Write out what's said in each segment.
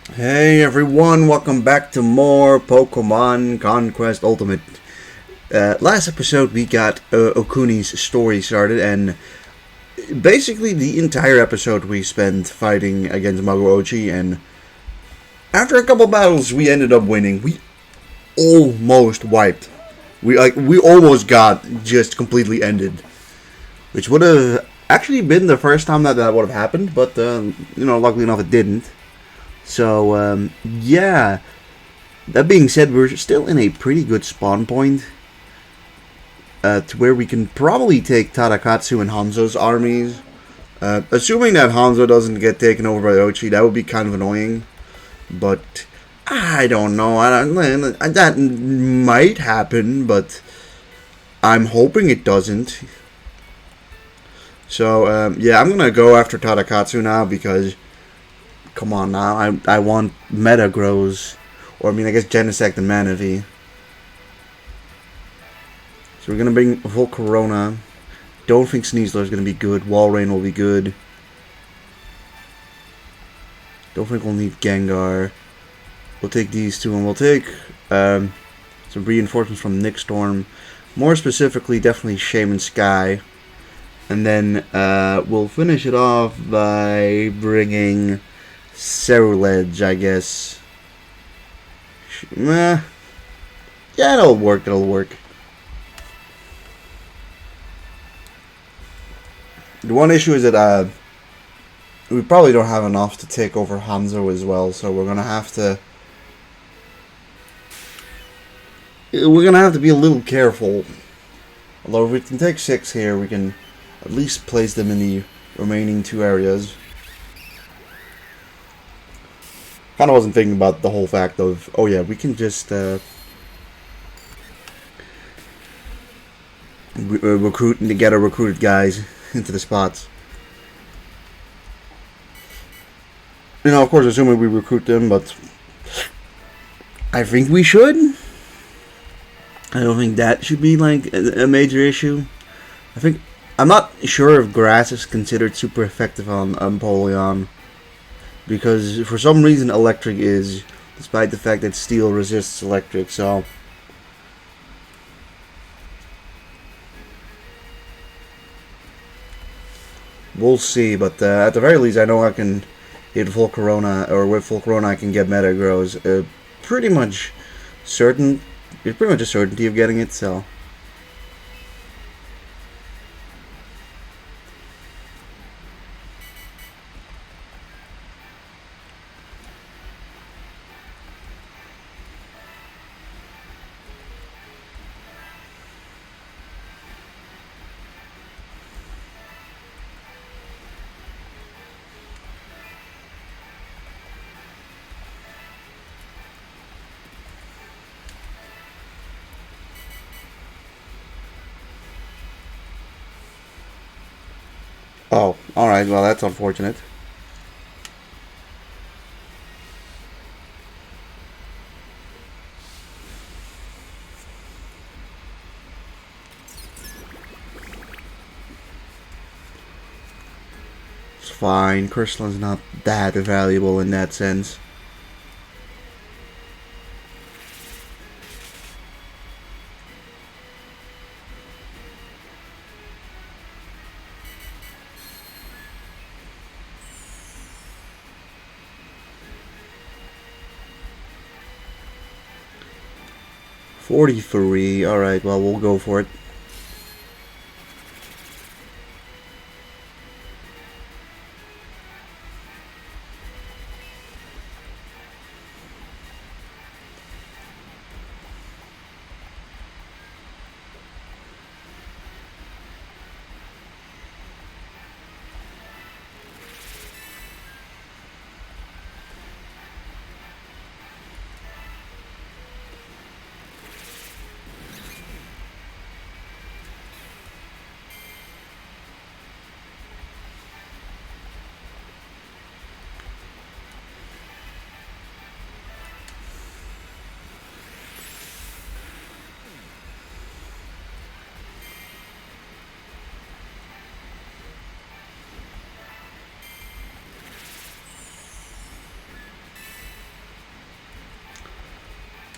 Hey everyone, welcome back to more Pokemon Conquest Ultimate. Last episode we got Okuni's story started, and basically the entire episode we spent fighting against Magochi, and after a couple battles we ended up winning. We almost wiped. We almost got just completely ended, which would have actually been the first time that would have happened, but luckily enough it didn't. So yeah. That being said, we're still in a pretty good spawn point to where we can probably take Tadakatsu and Hanzo's armies. Assuming that Hanzo doesn't get taken over by Ochi, that would be kind of annoying. But I don't know. That might happen, but I'm hoping it doesn't. So yeah, I'm gonna go after Tadakatsu now because come on now, I want Metagross. Or, I mean, I guess Genesect and Manatee. So we're going to bring Volcarona. Don't think Sneasler is going to be good. Walrein will be good. Don't think we'll need Gengar. We'll take these two, and we'll take some reinforcements from Nick Storm. More specifically, definitely Shaman Sky. And then we'll finish it off by bringing Ceruledge, I guess. Yeah, it'll work. The one issue is that we probably don't have enough to take over Hanzo as well, so we're gonna have to be a little careful. Although if we can take 6 here, we can at least place them in the remaining 2 areas. Kind of wasn't thinking about the whole fact of, oh yeah, we can just recruit and get our recruited guys into the spots. Of course, assuming we recruit them, but I think we should. I don't think that should be like a major issue. I'm not sure if grass is considered super effective on Empoleon. Because for some reason electric is, despite the fact that steel resists electric, so we'll see. But at the very least, I know I can hit Volcarona, or with Volcarona I can get Metagross. Pretty much certain. It's pretty much a certainty of getting it, so. Oh, alright, well that's unfortunate. It's fine, Curseland's not that valuable in that sense. $43, alright, well we'll go for it.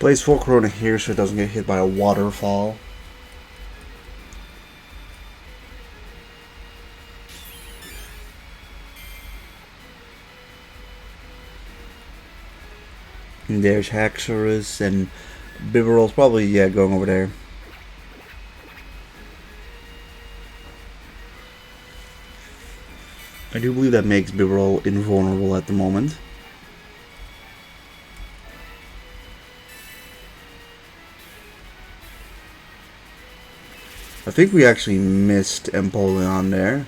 Place 4 Corona here so it doesn't get hit by a waterfall. And there's Haxorus and Bibarel's probably, yeah, going over there. I do believe that makes Bibarel invulnerable at the moment. I think we actually missed Empoleon there.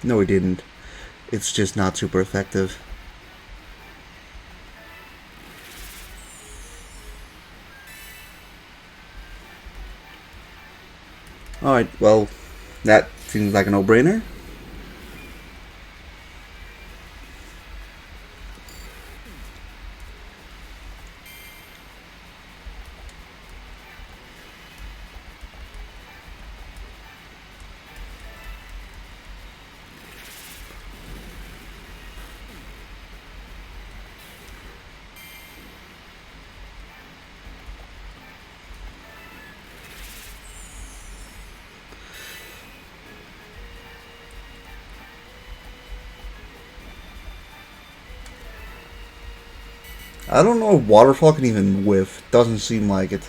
No, we didn't. It's just not super effective. Alright, well, that seems like a no-brainer. I don't know if Waterfall can even whiff. Doesn't seem like it.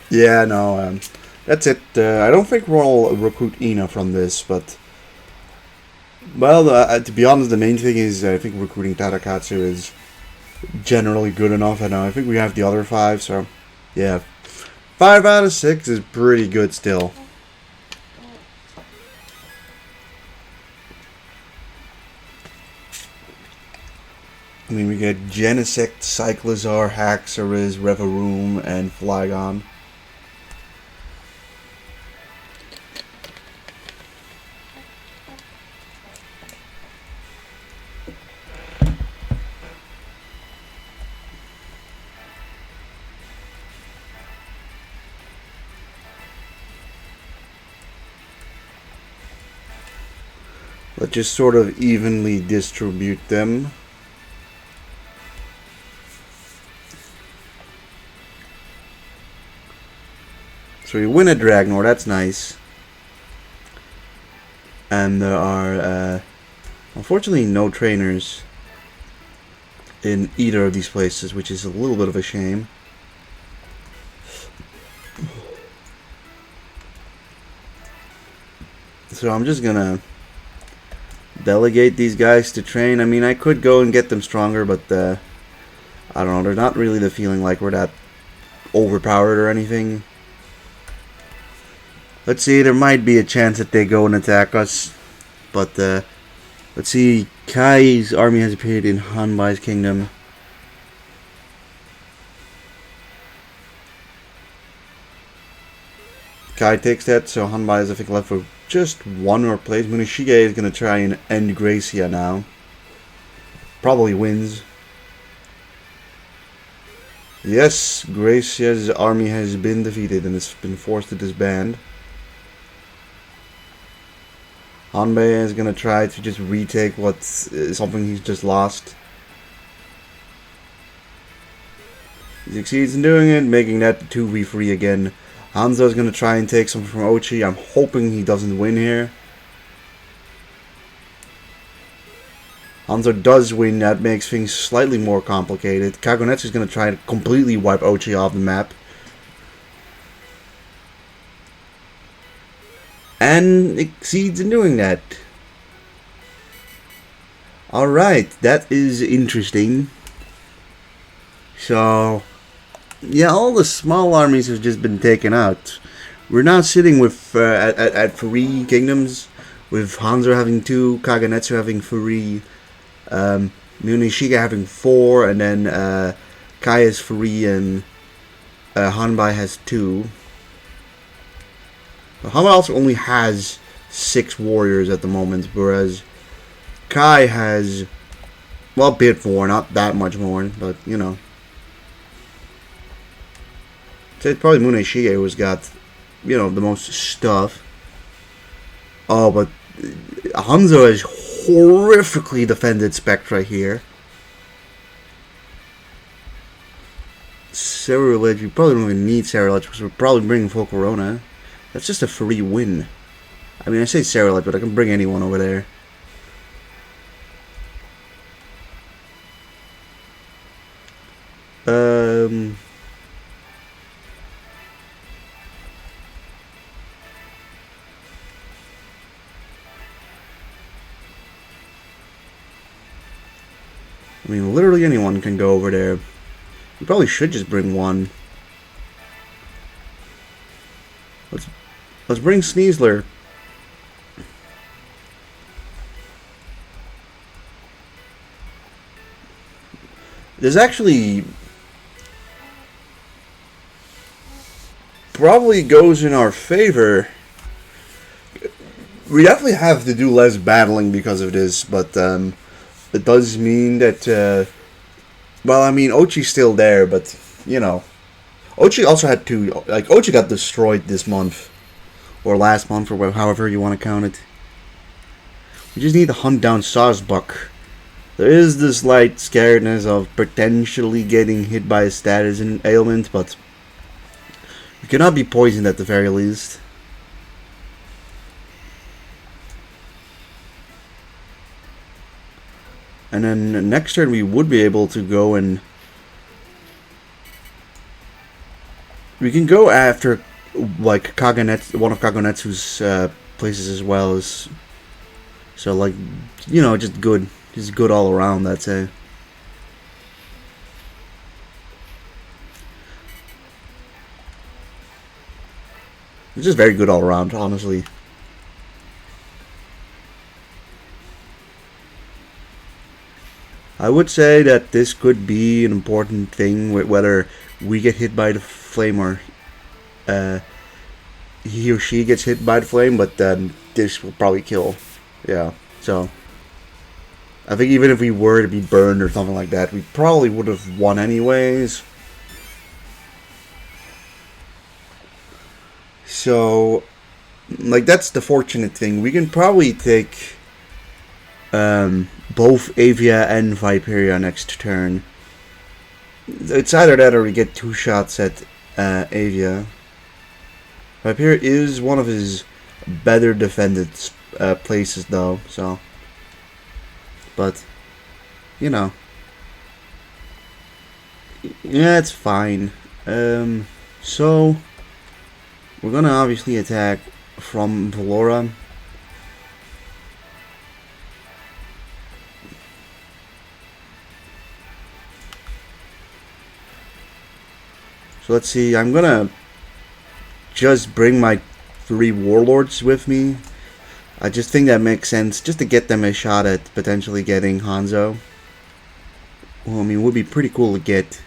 Yeah, no, that's it. I don't think we'll recruit Ina from this, but... Well, to be honest, the main thing is I think recruiting Tadakatsu is generally good enough. And I think we have the other 5, so... Yeah. 5 out of 6 is pretty good still. I mean, we get Genesect, Cyclizar, Haxorus, Reveroom, and Flygon. Let's just sort of evenly distribute them. So we win a Dragnor, that's nice. And there are, unfortunately, no trainers in either of these places, which is a little bit of a shame. So I'm just gonna delegate these guys to train. I mean, I could go and get them stronger, but I don't know, they're not really the feeling like we're that overpowered or anything. Let's see, there might be a chance that they go and attack us. But, let's see, Kai's army has appeared in Hanbai's kingdom. Kai takes that, so Hanbai is, I think, left for just one more place. Munishige is going to try and end Gracia now. Probably wins. Yes, Gracia's army has been defeated and has been forced to disband. Hanbei is going to try to just retake what's something he's just lost. He succeeds in doing it, making that 2v3 again. Hanzo is going to try and take something from Ochi. I'm hoping he doesn't win here. Hanzo does win. That makes things slightly more complicated. Kagonetsu is going to try to completely wipe Ochi off the map. And succeeds in doing that. Alright, that is interesting. So, yeah, all the small armies have just been taken out. We're now sitting with at 3 kingdoms, with Hanzo having 2, Kaganetsu having 3, Munishiga having 4, and then Kai has 3, and Hanbai has 2. Hanbai also only has 6 warriors at the moment, whereas Kai has, well, a bit more, not that much more, but you know. So it's probably Munishiga who's got, you know, the most stuff. Oh, but Hanzo has horrifically defended Spectra here. Ceruledge, we probably don't even need Ceruledge because we're probably bringing full Corona. That's just a free win. I mean, I say Ceruledge, but I can bring anyone over there. I mean, literally anyone can go over there. We probably should just bring one. Let's bring Sneasler. This actually probably goes in our favor. We definitely have to do less battling because of this, but it does mean that, well, I mean, Ochi's still there, but, you know. Ochi also had 2, like, Ochi got destroyed this month. Or last month, or however you want to count it. We just need to hunt down Sawsbuck. There is this slight scaredness of potentially getting hit by a status ailment, but we cannot be poisoned at the very least. And then next turn we would be able to go and we can go after like Kaganetsu, one of Kaganetsu's places as well as, so like, you know, just good all around, I'd say. It's just very good all around, honestly. I would say that this could be an important thing, whether we get hit by the flame or he or she gets hit by the flame, but then this will probably kill. Yeah, so I think even if we were to be burned or something like that, we probably would have won anyways. So, like, that's the fortunate thing. We can probably take both Avia and Viperia next turn. It's either that or we get 2 shots at Avia. Viperia is one of his better defended places though, so. But, you know. Yeah, it's fine. So, we're gonna obviously attack from Valora. So let's see, I'm gonna just bring my 3 warlords with me. I just think that makes sense, just to get them a shot at potentially getting Hanzo. Well, I mean, it would be pretty cool to get.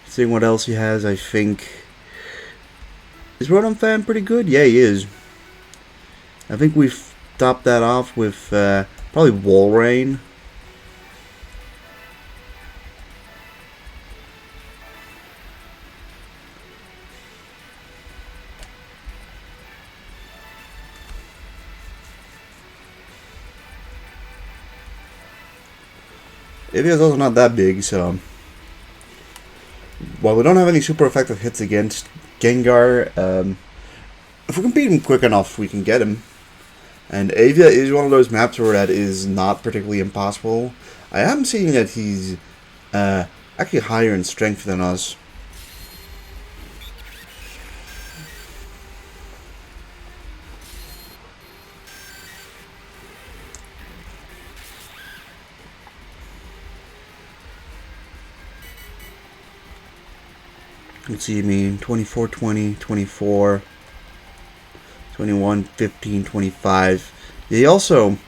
Seeing what else he has, I think. Is Rotom Fan pretty good? Yeah, he is. I think we've topped that off with probably Walrein. Avia is also not that big, so. While we don't have any super effective hits against Gengar, if we can beat him quick enough, we can get him. And Avia is one of those maps where that is not particularly impossible. I am seeing that he's actually higher in strength than us. Let's see, I mean, 24, 20, 24, 21, 15, 25. He also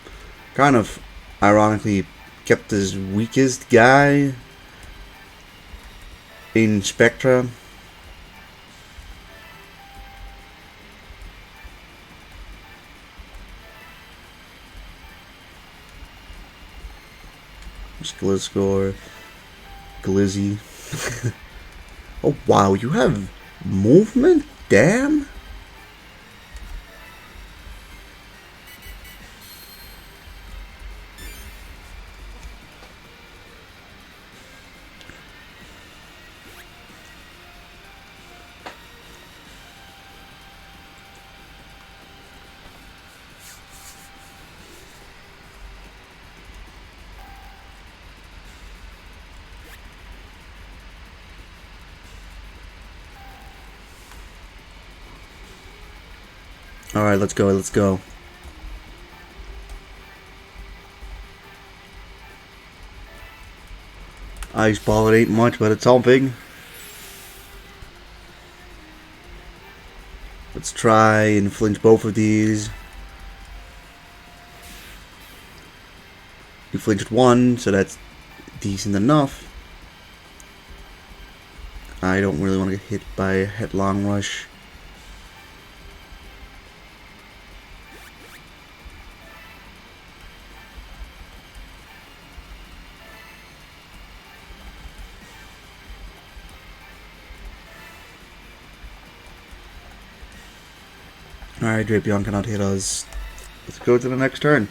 kind of ironically kept his weakest guy in Spectra. Gliscor, Glizzy. Oh wow, you have movement? Damn. Alright, let's go, let's go. Ice ball, it ain't much, but it's something. Let's try and flinch both of these. You flinched one, so that's decent enough. I don't really want to get hit by a headlong rush. Alright, Drapion cannot hit us. Let's go to the next turn.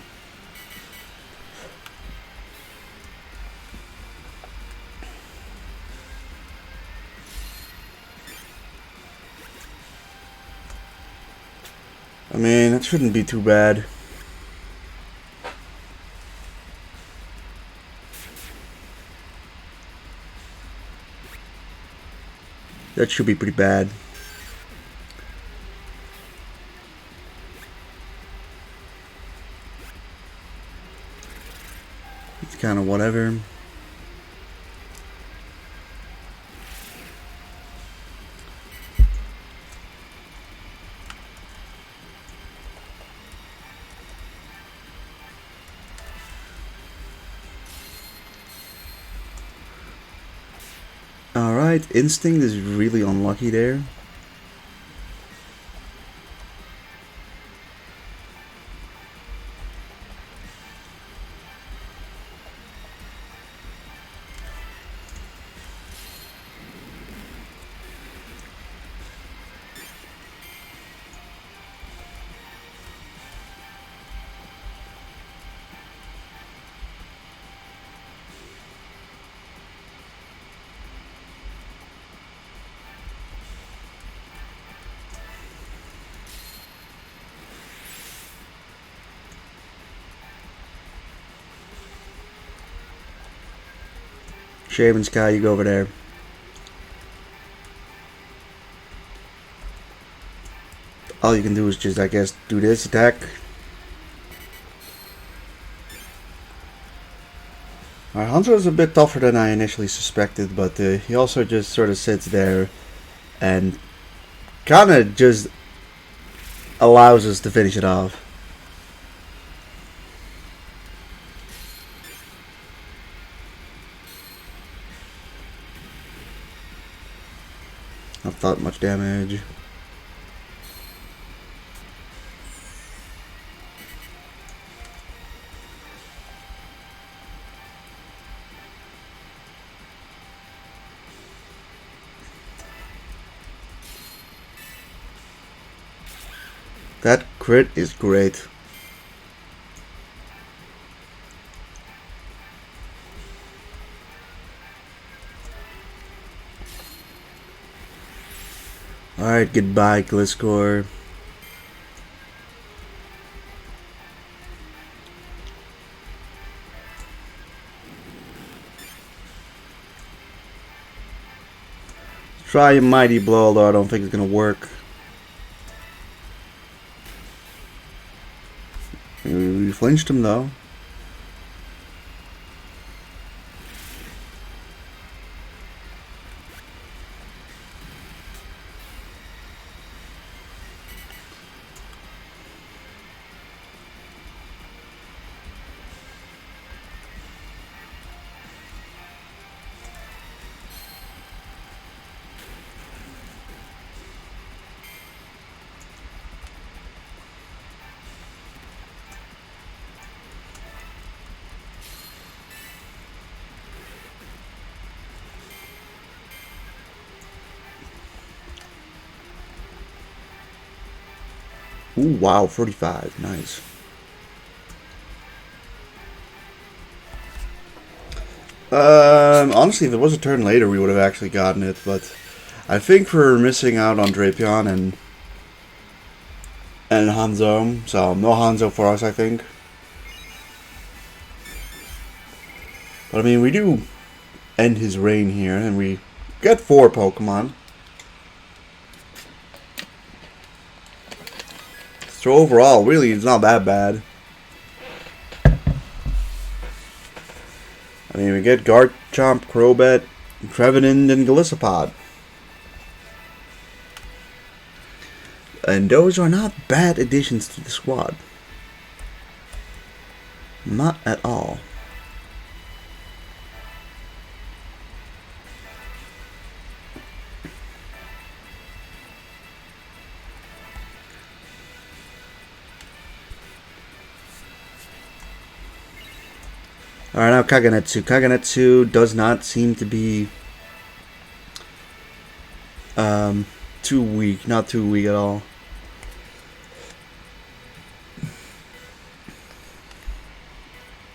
I mean, that shouldn't be too bad. That should be pretty bad. It's kind of whatever. Alright, Instinct is really unlucky there. Shaven Sky, you go over there. All you can do is just, I guess, do this attack. Our Hunter is a bit tougher than I initially suspected, but he also just sort of sits there and kind of just allows us to finish it off. Not that much damage. That crit is great. Alright, goodbye, Gliscor. Try a mighty blow, although I don't think it's gonna work. We flinched him though. Ooh, wow, 45. Nice. Honestly, if it was a turn later, we would have actually gotten it, but I think we're missing out on Drapion and Hanzo, so no Hanzo for us, I think. But I mean, we do end his reign here, and we get 4 Pokemon. So overall, really, it's not that bad. I mean, we get Garchomp, Crobat, Trevenant, and Golisopod. And those are not bad additions to the squad. Not at all. Alright, now Kaganetsu. Kaganetsu does not seem to be too weak. Not too weak at all.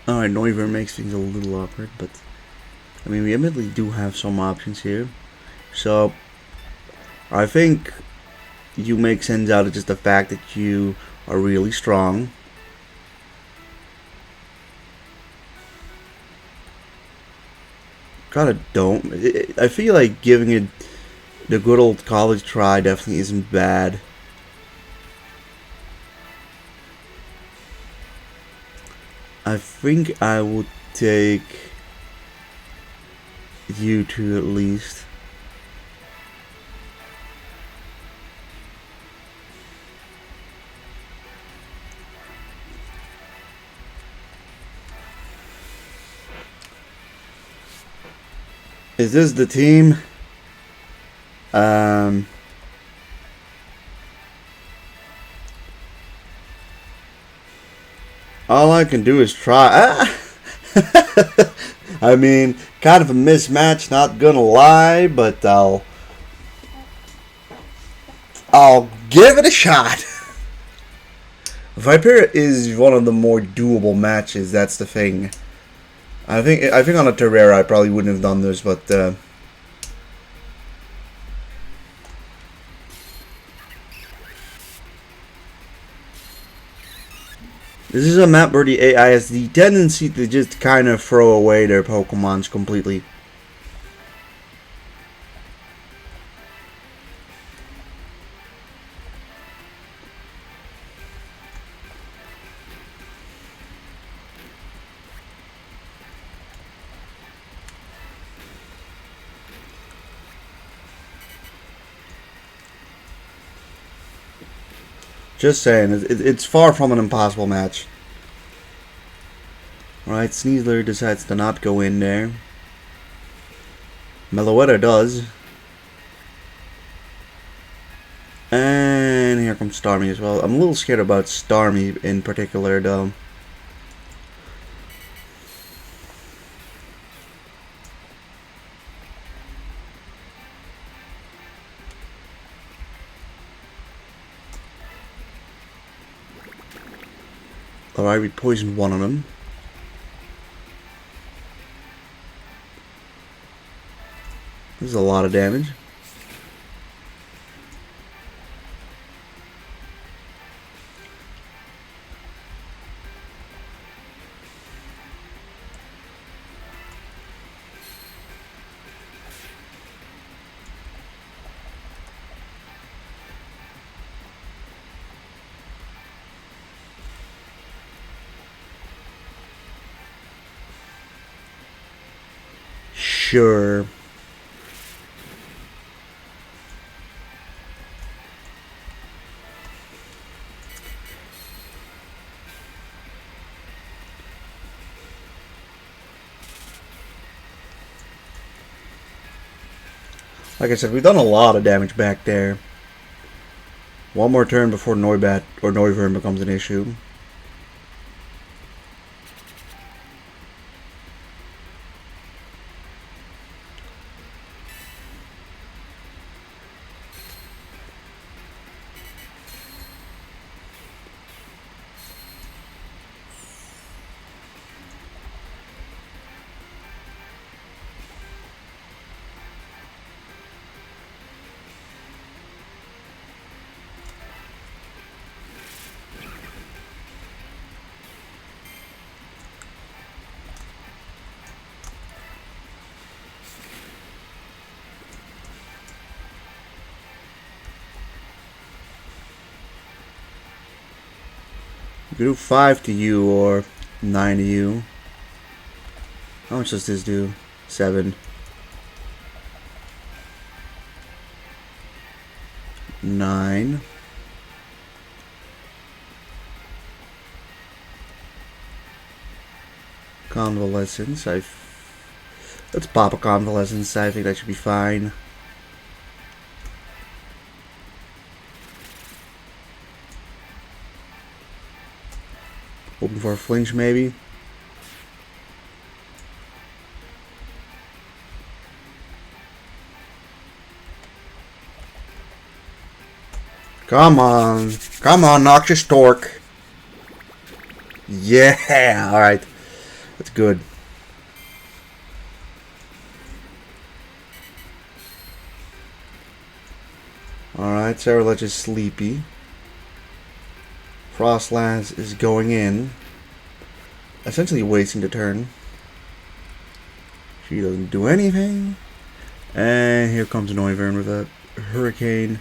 Alright, Noivern makes things a little awkward, but I mean, we admittedly do have some options here. So, I think you make sense out of just the fact that you are really strong. Kinda don't. I feel like giving it the good old college try definitely isn't bad. I think I would take you two at least. Is this the team? All I can do is try. I mean, kind of a mismatch, not gonna lie, but I'll give it a shot. Viper is one of the more doable matches. That's the thing. I think on a Terrera I probably wouldn't have done this, but this is a map where the AI has the tendency to just kind of throw away their Pokemons completely. Just saying, it's far from an impossible match. Alright, Sneasler decides to not go in there. Meloetta does. And here comes Starmie as well. I'm a little scared about Starmie in particular, though. Alright, we poisoned one of them. This is a lot of damage. Sure. Like I said, we've done a lot of damage back there. One more turn before Noibat or Noivern becomes an issue. You could do 5 to you or 9 to you. How much does this do? 7. 9. Convalescence. Let's pop a convalescence. I think that should be fine. Hoping for a flinch, maybe. Come on. Come on, Noxious Torque. Yeah, alright. That's good. Alright, Sarah is sleepy. Frostlass is going in. Essentially wasting the turn. She doesn't do anything. And here comes Noivern with a hurricane.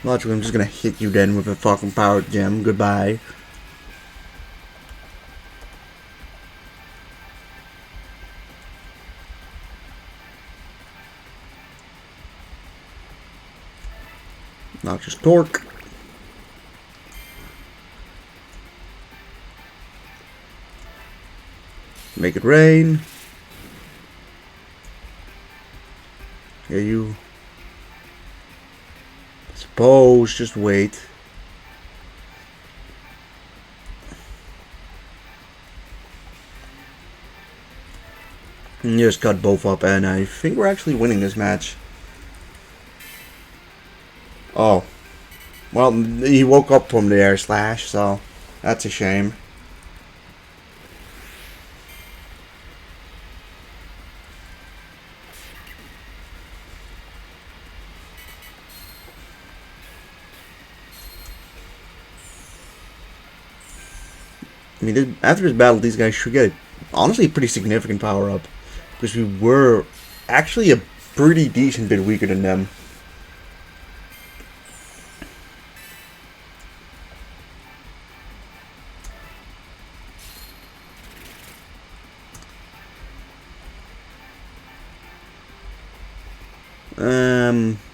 Logically, I'm just gonna hit you then with a fucking power gem. Goodbye. Noxious Torque. Make it rain. Yeah, you. Suppose, just wait. And just cut both up, and I think we're actually winning this match. Oh. Well, he woke up from the air slash, so that's a shame. I mean, after this battle, these guys should get, honestly, a pretty significant power up. Because we were actually a pretty decent bit weaker than them.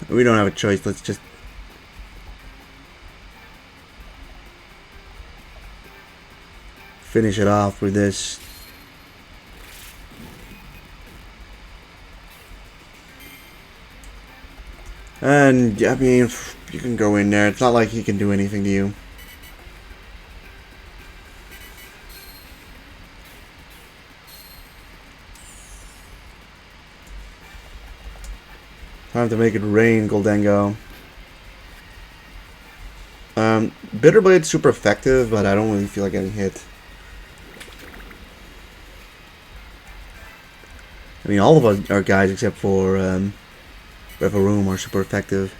We don't have a choice. Let's just finish it off with this. And I mean, you can go in there. It's not like he can do anything to you. Time to make it rain, Goldengo. Bitterblade's super effective, but I don't really feel like getting hit. I mean, all of us, our guys except for Reverum are super effective.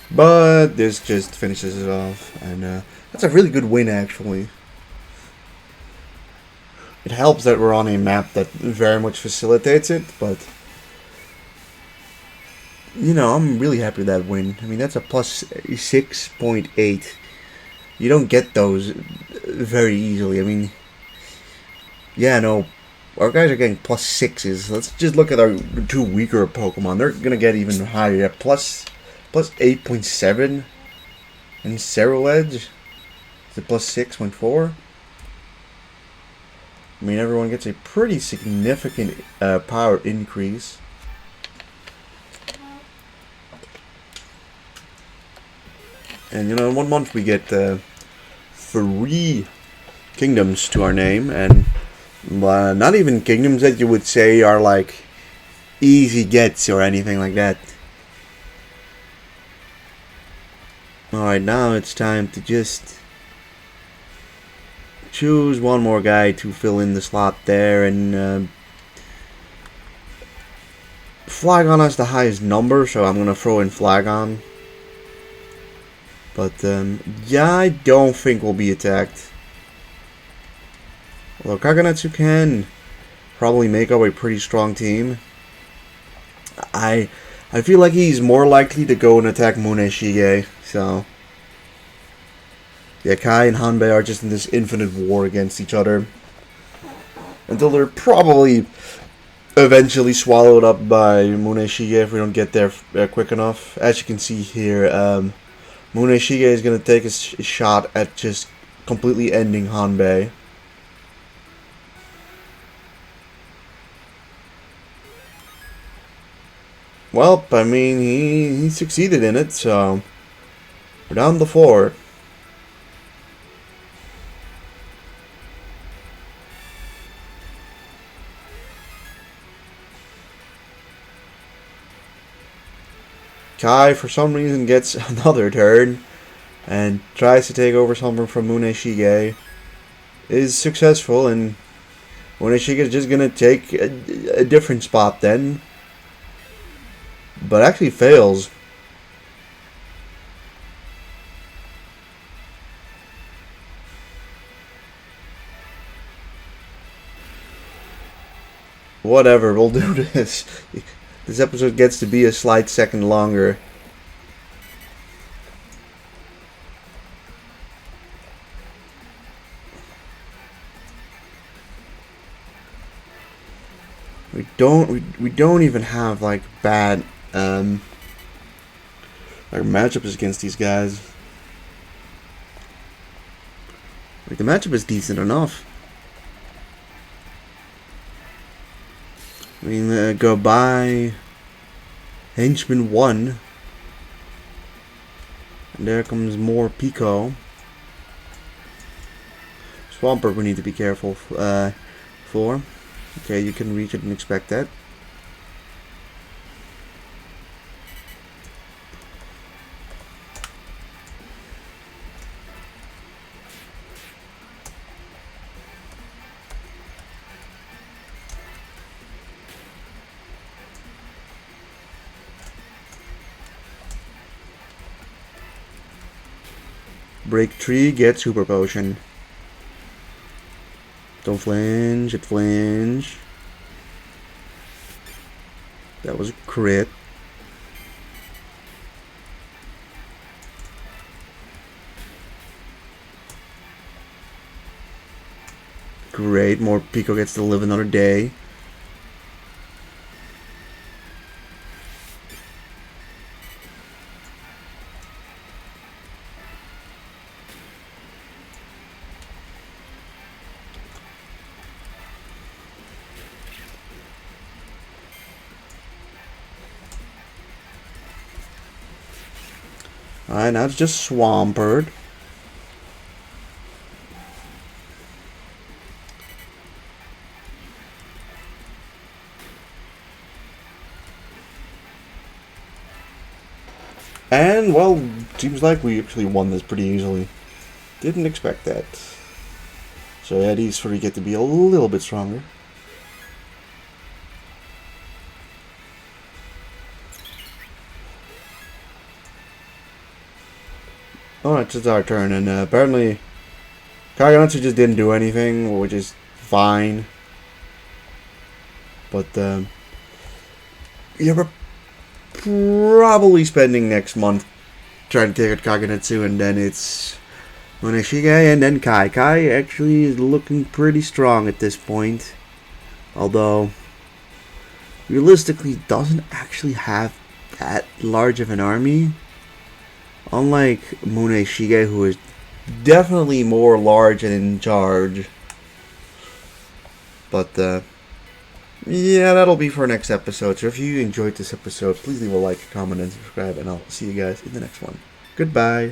But this just finishes it off, and that's a really good win, actually. It helps that we're on a map that very much facilitates it, but you know, I'm really happy with that win. I mean, that's a plus 6.8. You don't get those very easily. I mean, yeah, no, our guys are getting plus 6s. Let's just look at our two weaker Pokemon. They're gonna get even higher. Plus 8.7. And Cerulege is it plus 6.4. I mean, everyone gets a pretty significant power increase. And you know, in 1 month we get 3 kingdoms to our name, and not even kingdoms that you would say are like easy gets or anything like that. Alright, now it's time to just choose one more guy to fill in the slot there, and Flygon has the highest number, so I'm gonna throw in Flygon. But yeah, I don't think we'll be attacked. Although Kaganetsu can probably make up a pretty strong team. I feel like he's more likely to go and attack Muneshige, so yeah, Kai and Hanbei are just in this infinite war against each other until they're probably eventually swallowed up by Muneshige if we don't get there quick enough. As you can see here, Muneshige is going to take a shot at just completely ending Hanbei. Well, I mean, he succeeded in it, so we're down to 4. Kai, for some reason, gets another turn and tries to take over something from Muneshige. Is successful, and Muneshige is just going to take a different spot then. But actually fails. Whatever, we'll do this. This episode gets to be a slight second longer. We don't even have like bad like matchups against these guys. Like the matchup is decent enough. I mean, go by Henchman 1. And there comes more Pico. Swampert we need to be careful for. Okay, you can reach it and expect that. Break 3, get Super Potion. Don't flinch, it flinch. That was a crit. Great, more Pico gets to live another day. Alright, now it's just Swampert. And, well, seems like we actually won this pretty easily. Didn't expect that. So yeah, these 3 get to be a little bit stronger. Alright, it's our turn, and apparently Kaganatsu just didn't do anything, which is fine. But, yeah, we're probably spending next month trying to take out Kaganatsu, and then it's Muneshige, and then Kai. Kai actually is looking pretty strong at this point. Although, realistically, doesn't actually have that large of an army. Unlike Muneshige, who is definitely more large and in charge. But, yeah, that'll be for next episode. So if you enjoyed this episode, please leave a like, comment, and subscribe. And I'll see you guys in the next one. Goodbye.